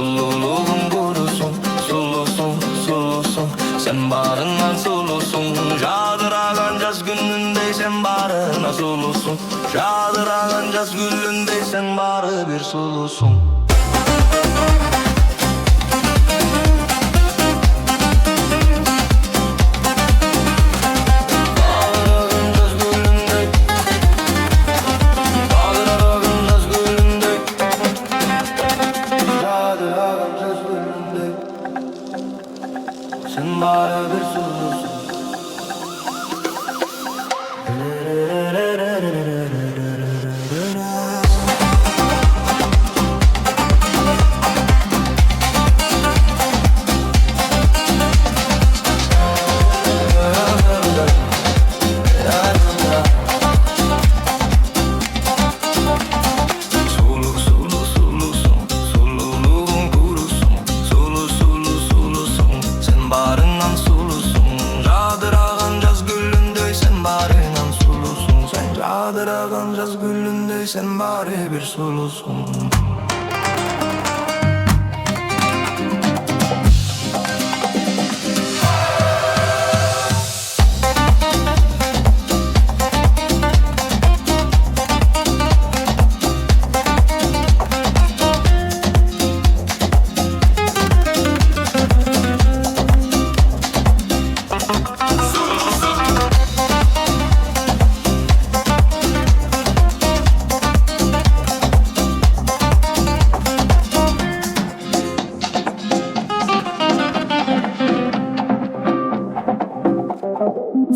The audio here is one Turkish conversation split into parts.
Sululuğun kurusun, sulusun, sulusun. Sen barından sulusun. Şadıragan caz günündeysen barına sulusun. Şadıragan caz gülündeysen barı bir sulusun. Sen bana bir sulusun. Suluk suluk sulusun, sululuğun kurusun. Sulu sulu sulusun, sen barından sulusun. Şadıragan caz gülündeysen barından sulusun. Sen şadıragan caz gülündeysen bari bir sulusun.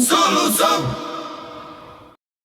Solução.